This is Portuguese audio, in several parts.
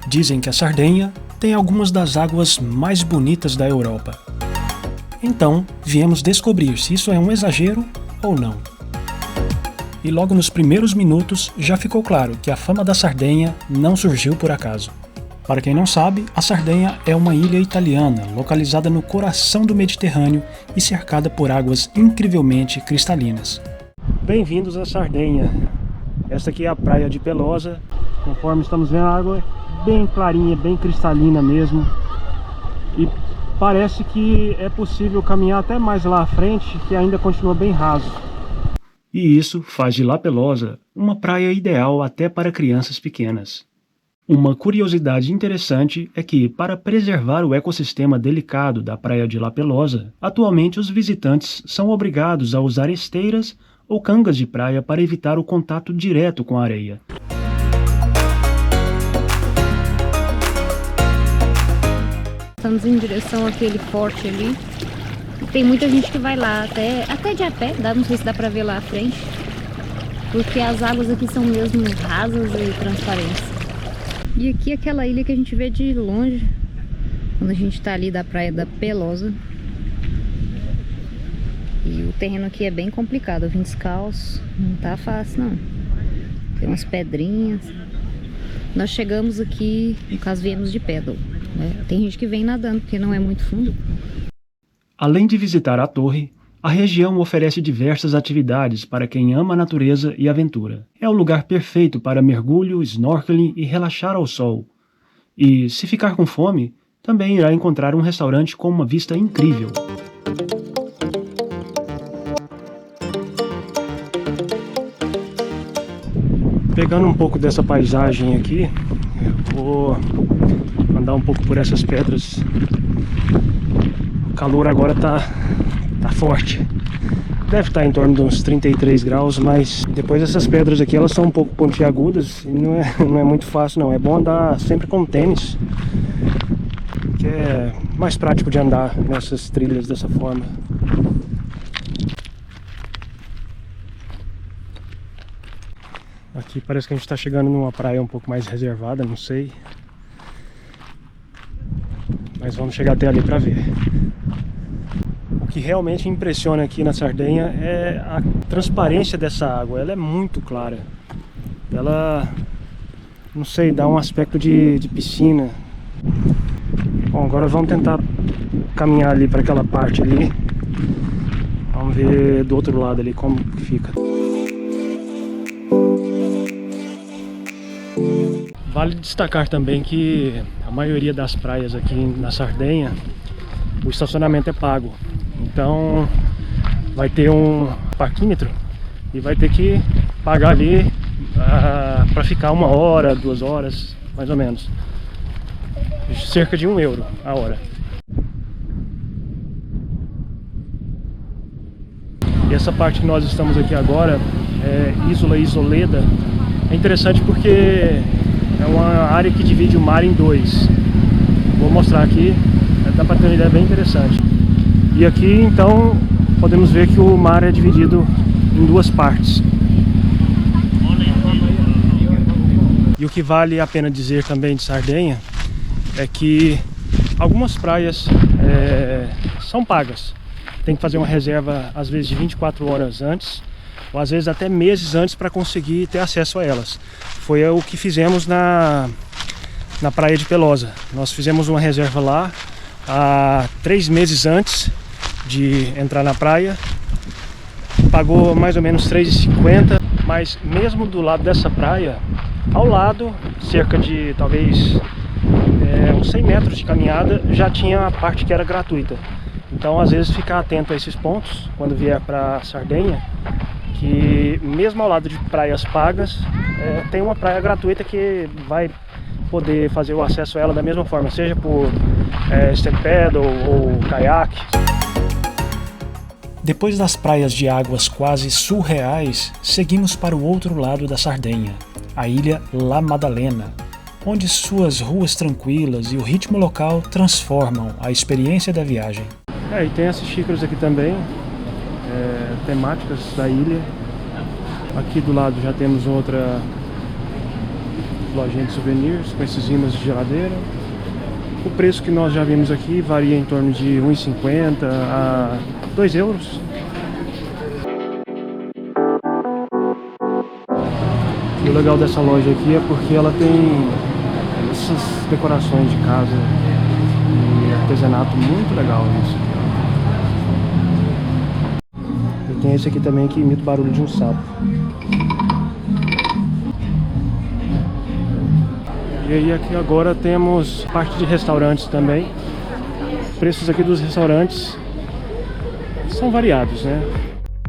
Dizem que a Sardenha tem algumas das águas mais bonitas da Europa. Então, viemos descobrir se isso é um exagero ou não. E logo nos primeiros minutos já ficou claro que a fama da Sardenha não surgiu por acaso. Para quem não sabe, a Sardenha é uma ilha italiana localizada no coração do Mediterrâneo e cercada por águas incrivelmente cristalinas. Bem-vindos à Sardenha. Esta aqui é a praia de Pelosa. Conforme estamos vendo, a água é bem clarinha, bem cristalina mesmo. E parece que é possível caminhar até mais lá à frente, que ainda continua bem raso. E isso faz de La Pelosa uma praia ideal até para crianças pequenas. Uma curiosidade interessante é que, para preservar o ecossistema delicado da praia de La Pelosa, atualmente os visitantes são obrigados a usar esteiras ou cangas de praia para evitar o contato direto com a areia. Estamos em direção àquele forte ali. Tem muita gente que vai lá, até de a pé, não sei se dá pra ver lá à frente. Porque as águas aqui são mesmo rasas e transparentes. E aqui é aquela ilha que a gente vê de longe, quando a gente tá ali da praia da Pelosa. E o terreno aqui é bem complicado, eu vim descalço, não tá fácil não. Tem umas pedrinhas. Nós chegamos aqui, no caso viemos de pedal, né? Tem gente que vem nadando, porque não é muito fundo. Além de visitar a torre, a região oferece diversas atividades para quem ama a natureza e aventura. É o lugar perfeito para mergulho, snorkeling e relaxar ao sol. E, se ficar com fome, também irá encontrar um restaurante com uma vista incrível. Pegando um pouco dessa paisagem aqui, eu vou andar um pouco por essas pedras. O calor agora tá forte. Deve estar em torno de uns 33 graus, mas depois essas pedras aqui, elas são um pouco pontiagudas e não é muito fácil não. É bom andar sempre com tênis, que é mais prático de andar nessas trilhas dessa forma. Aqui parece que a gente está chegando numa praia um pouco mais reservada, não sei. Mas vamos chegar até ali para ver. O que realmente impressiona aqui na Sardenha é a transparência dessa água. Ela é muito clara. Ela, não sei, dá um aspecto de piscina. Bom, agora vamos tentar caminhar ali para aquela parte ali. Vamos ver do outro lado ali como que fica. Vale destacar também que a maioria das praias aqui na Sardenha, o estacionamento é pago. Então vai ter um parquímetro e vai ter que pagar ali para ficar 1 hora, 2 horas, mais ou menos. Cerca de €1 a hora. E essa parte que nós estamos aqui agora, Isola Isoleda, é interessante porque é uma área que divide o mar em 2. Vou mostrar aqui, dá para ter uma ideia bem interessante. E aqui então podemos ver que o mar é dividido em 2 partes. E o que vale a pena dizer também de Sardenha é que algumas praias são pagas. Tem que fazer uma reserva às vezes de 24 horas antes, ou às vezes até meses antes para conseguir ter acesso a elas. Foi o que fizemos na praia de Pelosa. Nós fizemos uma reserva lá há 3 meses antes de entrar na praia. Pagou mais ou menos R$3,50, mas mesmo do lado dessa praia, ao lado, cerca de talvez uns 100 metros de caminhada, já tinha a parte que era gratuita. Então às vezes ficar atento a esses pontos quando vier para Sardenha, que mesmo ao lado de praias pagas, tem uma praia gratuita que vai poder fazer o acesso a ela da mesma forma, seja por stand paddle ou caiaque. Depois das praias de águas quase surreais, seguimos para o outro lado da Sardenha, a ilha La Maddalena, onde suas ruas tranquilas e o ritmo local transformam a experiência da viagem. E tem essas xícaras aqui também, temáticas da ilha. Aqui do lado já temos outra lojinha de souvenirs com esses imãs de geladeira. O preço que nós já vimos aqui varia em torno de 1,50 a 2 euros. E o legal dessa loja aqui é porque ela tem essas decorações de casa e artesanato muito legal isso. E tem esse aqui também que imita o barulho de um sapo. E aí aqui agora temos parte de restaurantes também. Os preços aqui dos restaurantes são variados, né?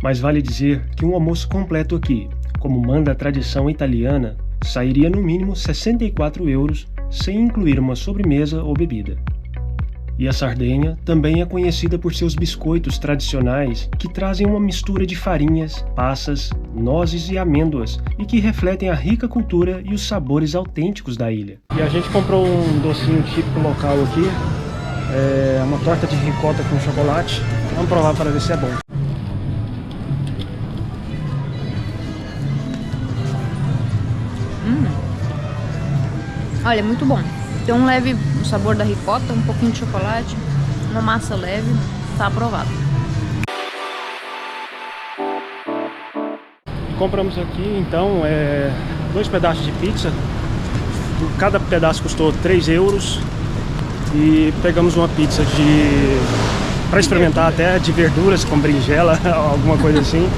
Mas vale dizer que um almoço completo aqui, como manda a tradição italiana, sairia no mínimo 64 euros, sem incluir uma sobremesa ou bebida. E a Sardenha também é conhecida por seus biscoitos tradicionais, que trazem uma mistura de farinhas, passas, nozes e amêndoas, e que refletem a rica cultura e os sabores autênticos da ilha. E a gente comprou um docinho típico local aqui, uma torta de ricota com chocolate. Vamos provar para ver se é bom. Olha, é muito bom. Tem um leve sabor da ricota, um pouquinho de chocolate, uma massa leve, tá aprovado. Compramos aqui então 2 pedaços de pizza. Cada pedaço custou 3 euros. E pegamos uma pizza para experimentar até de verduras com berinjela, alguma coisa assim.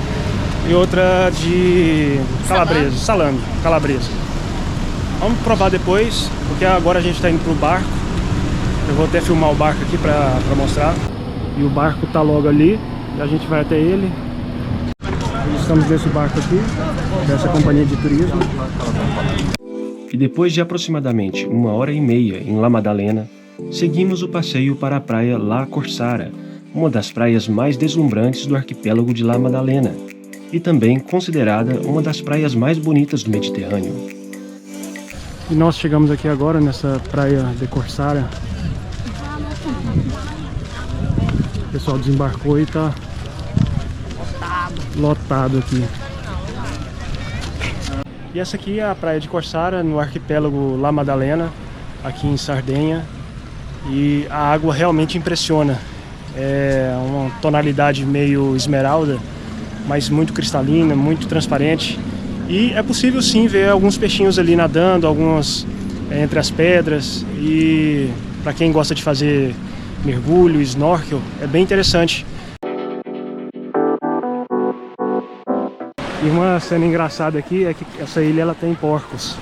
E outra de calabresa, salame, calabresa. Vamos provar depois, porque agora a gente está indo pro barco. Eu vou até filmar o barco aqui para mostrar. E o barco tá logo ali, e a gente vai até ele. Estamos nesse barco aqui, dessa companhia de turismo. E depois de aproximadamente 1h30 em La Maddalena, seguimos o passeio para a praia La Corsara, uma das praias mais deslumbrantes do arquipélago de La Maddalena, e também considerada uma das praias mais bonitas do Mediterrâneo. E nós chegamos aqui agora nessa praia de Corsara. O pessoal desembarcou e tá lotado aqui. E essa aqui é a praia de Corsara, no arquipélago La Maddalena, aqui em Sardenha. E a água realmente impressiona. É uma tonalidade meio esmeralda, mas muito cristalina, muito transparente. E é possível sim ver alguns peixinhos ali nadando, alguns entre as pedras. E para quem gosta de fazer mergulho, snorkel, é bem interessante. E uma cena engraçada aqui é que essa ilha ela tem porcos.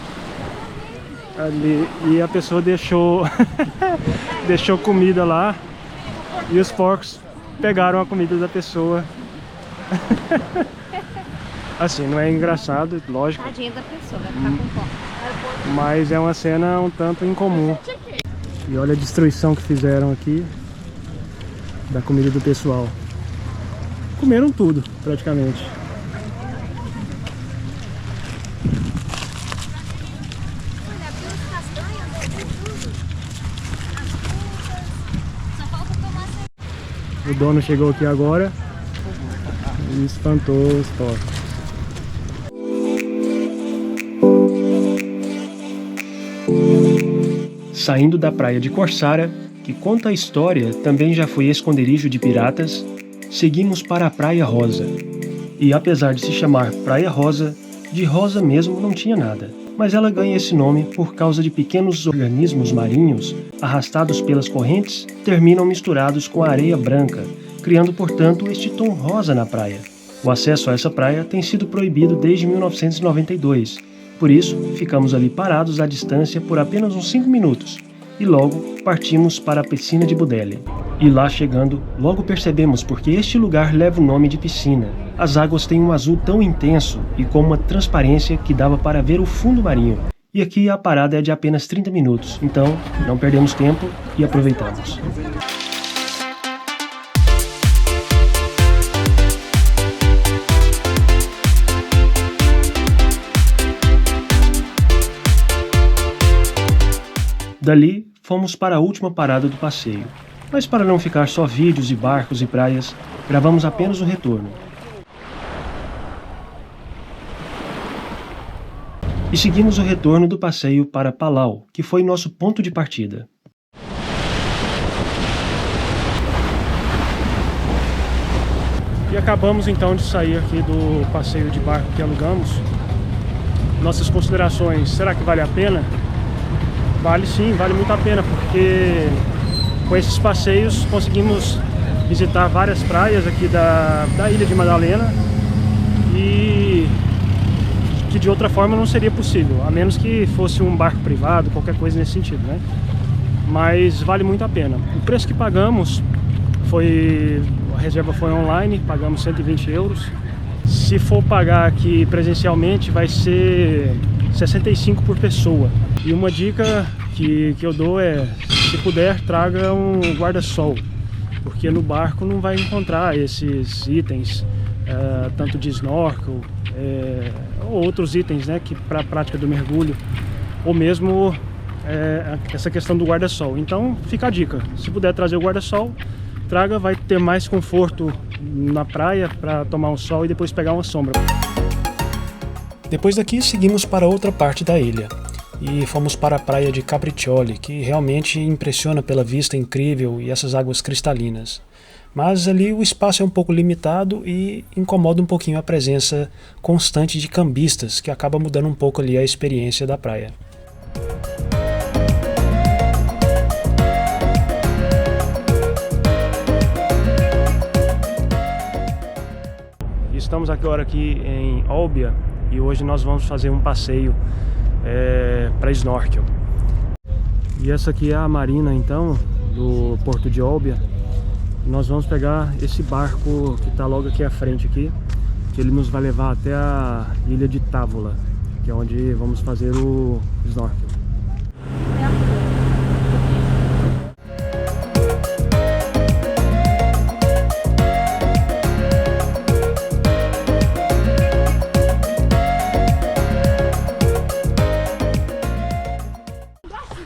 Ali, e a pessoa deixou deixou comida lá e os porcos pegaram a comida da pessoa. Assim, não é engraçado, lógico. Tadinha da pessoa, vai ficar com fome. Mas é uma cena um tanto incomum. E olha a destruição que fizeram aqui da comida do pessoal. Comeram tudo, praticamente. O dono chegou aqui agora e espantou os porcos. Saindo da praia de Corsara, que conta a história também já foi esconderijo de piratas, seguimos para a Praia Rosa. E apesar de se chamar Praia Rosa, de rosa mesmo não tinha nada. Mas ela ganha esse nome por causa de pequenos organismos marinhos, arrastados pelas correntes, terminam misturados com a areia branca, criando portanto este tom rosa na praia. O acesso a essa praia tem sido proibido desde 1992. Por isso, ficamos ali parados à distância por apenas uns 5 minutos e logo partimos para a piscina de Budele. E lá chegando, logo percebemos porque este lugar leva o nome de piscina. As águas têm um azul tão intenso e com uma transparência que dava para ver o fundo marinho. E aqui a parada é de apenas 30 minutos, então não perdemos tempo e aproveitamos. Dali, fomos para a última parada do passeio, mas para não ficar só vídeos de barcos e praias, gravamos apenas o retorno. E seguimos o retorno do passeio para Palau, que foi nosso ponto de partida. E acabamos então de sair aqui do passeio de barco que alugamos. Nossas considerações, será que vale a pena? Vale sim, vale muito a pena, porque com esses passeios conseguimos visitar várias praias aqui da Ilha de Madalena e que de outra forma não seria possível, a menos que fosse um barco privado, qualquer coisa nesse sentido, né? Mas vale muito a pena. O preço que pagamos a reserva foi online, pagamos 120 euros. Se for pagar aqui presencialmente vai ser 65 por pessoa. E uma dica que eu dou é, se puder, traga um guarda-sol, porque no barco não vai encontrar esses itens, tanto de snorkel, ou outros itens, né, para a prática do mergulho, ou mesmo essa questão do guarda-sol. Então fica a dica, se puder trazer o guarda-sol, traga, vai ter mais conforto na praia para tomar um sol e depois pegar uma sombra. Depois daqui seguimos para outra parte da ilha e fomos para a praia de Capriccioli, que realmente impressiona pela vista incrível e essas águas cristalinas. Mas ali o espaço é um pouco limitado e incomoda um pouquinho a presença constante de cambistas, que acaba mudando um pouco ali a experiência da praia. Estamos agora aqui em Olbia e hoje nós vamos fazer um passeio para snorkel. E essa aqui é a marina então do porto de Olbia. Nós vamos pegar esse barco que está logo aqui à frente aqui, que ele nos vai levar até a ilha de Távola, que é onde vamos fazer o snorkel.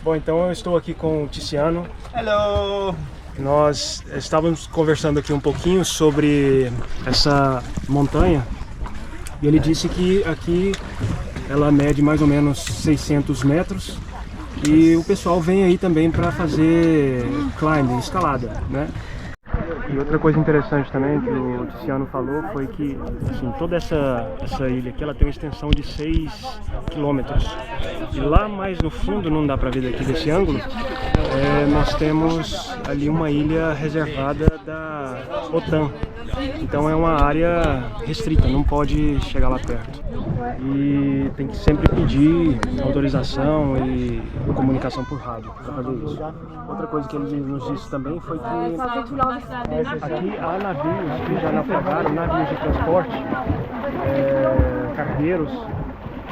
Bom, então eu estou aqui com o Tiziano. Hello! Nós estávamos conversando aqui um pouquinho sobre essa montanha e ele disse que aqui ela mede mais ou menos 600 metros e o pessoal vem aí também para fazer climbing, escalada, né? E outra coisa interessante também que o Tiziano falou foi que assim, toda essa ilha aqui ela tem uma extensão de 6 quilômetros. E lá mais no fundo, não dá para ver daqui desse ângulo, nós temos ali uma ilha reservada da OTAN. Então é uma área restrita, não pode chegar lá perto. E tem que sempre pedir autorização e comunicação por rádio para fazer isso. Outra coisa que ele nos disse também foi que aqui há navios que já naufragaram, navios de transporte, cargueiros,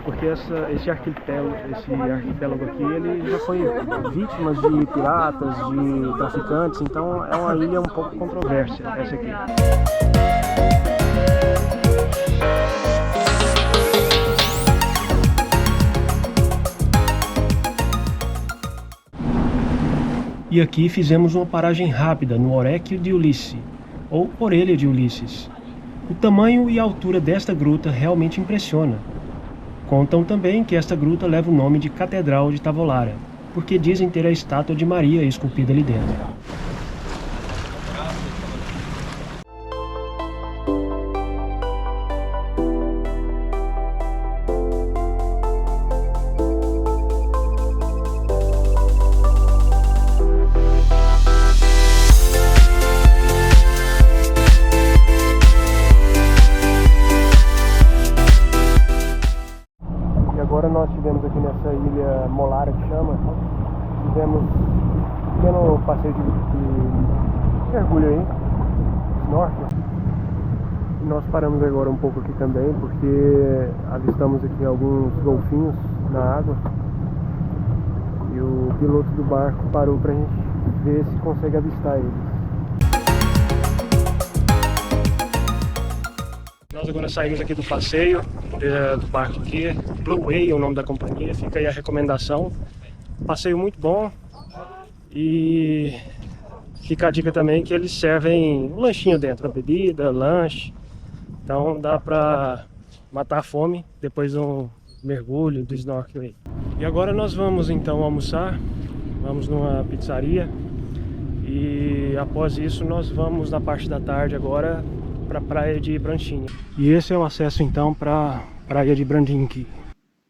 porque esse arquipélago aqui ele já foi vítima de piratas, de traficantes, então é uma ilha um pouco controversa essa aqui. E aqui fizemos uma paragem rápida no Oréquio de Ulissi, ou Orelha de Ulisses. O tamanho e a altura desta gruta realmente impressiona. Contam também que esta gruta leva o nome de Catedral de Tavolara, porque dizem ter a estátua de Maria esculpida ali dentro. Agora nós estivemos aqui nessa ilha Molara que chama, fizemos um pequeno passeio de mergulho aí, snorkel. E nós paramos agora um pouco aqui também, porque avistamos aqui alguns golfinhos na água. E o piloto do barco parou pra gente ver se consegue avistar eles. Nós agora saímos aqui do passeio do barco aqui, Blue Way é o nome da companhia, fica aí a recomendação. Passeio muito bom e fica a dica também que eles servem um lanchinho dentro, bebida, lanche, então dá pra matar a fome depois de mergulho, do snorkel aí. E agora nós vamos então almoçar, vamos numa pizzaria e após isso nós vamos na parte da tarde agora para a praia de Branchinha. E esse é o acesso então para a praia de Brandinki.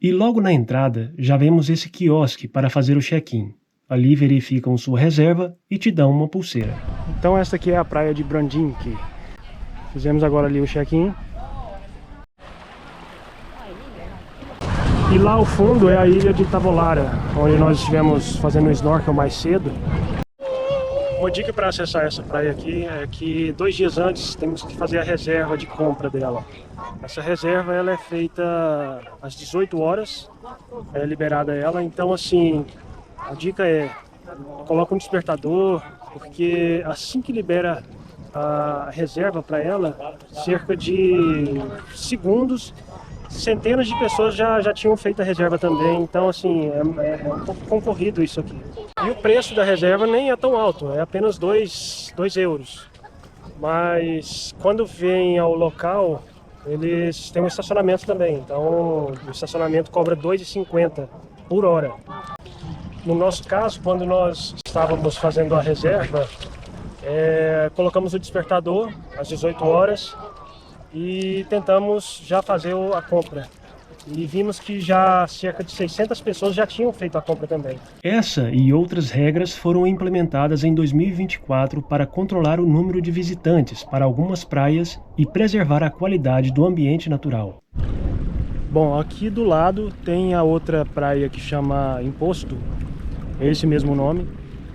E logo na entrada já vemos esse quiosque para fazer o check-in. Ali verificam sua reserva e te dão uma pulseira. Então essa aqui é a praia de Brandinki. Fizemos agora ali o check-in. E lá ao fundo é a ilha de Tavolara, onde nós estivemos fazendo um snorkel mais cedo. Uma dica para acessar essa praia aqui é que 2 dias antes temos que fazer a reserva de compra dela. Essa reserva ela é feita às 18 horas, é liberada ela, então assim, a dica é, coloca um despertador, porque assim que libera a reserva para ela, cerca de segundos, centenas de pessoas já tinham feito a reserva também, então assim, é um pouco concorrido isso aqui. E o preço da reserva nem é tão alto, é apenas 2 euros. Mas quando vem ao local, eles têm um estacionamento também, então o estacionamento cobra 2,50 por hora. No nosso caso, quando nós estávamos fazendo a reserva, colocamos o despertador às 18 horas e tentamos já fazer a compra. E vimos que já cerca de 600 pessoas já tinham feito a compra também. Essa e outras regras foram implementadas em 2024 para controlar o número de visitantes para algumas praias e preservar a qualidade do ambiente natural. Bom, aqui do lado tem a outra praia que chama Imposto, é esse mesmo nome.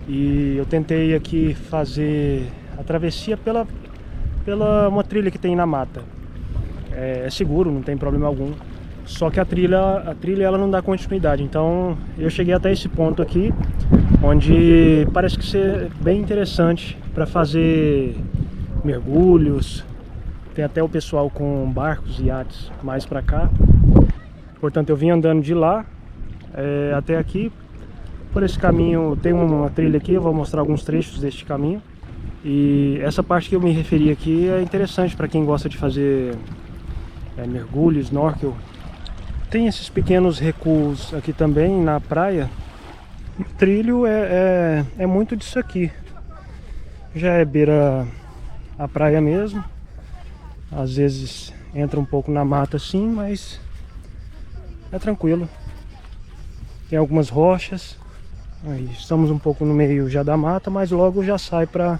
E eu tentei aqui fazer a travessia pela uma trilha que tem na mata. É seguro, não tem problema algum. Só que a trilha ela não dá continuidade. Então eu cheguei até esse ponto aqui, onde parece que ser bem interessante para fazer mergulhos. Tem até o pessoal com barcos e iates mais para cá. Portanto, eu vim andando de lá até aqui. Por esse caminho tem uma trilha aqui, eu vou mostrar alguns trechos deste caminho. E essa parte que eu me referi aqui é interessante para quem gosta de fazer mergulho, snorkel. Tem esses pequenos recuos aqui também na praia. O trilho é muito disso aqui. Já é beira a praia mesmo. Às vezes entra um pouco na mata assim, mas é tranquilo. Tem algumas rochas. Aí estamos um pouco no meio já da mata, mas logo já sai para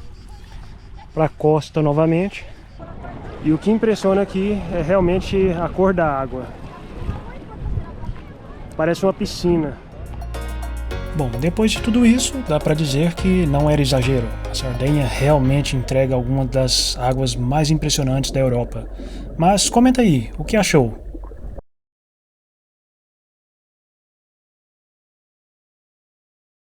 a costa novamente. E o que impressiona aqui é realmente a cor da água. Parece uma piscina. Bom, depois de tudo isso, dá para dizer que não era exagero. A Sardenha realmente entrega algumas das águas mais impressionantes da Europa. Mas comenta aí, o que achou?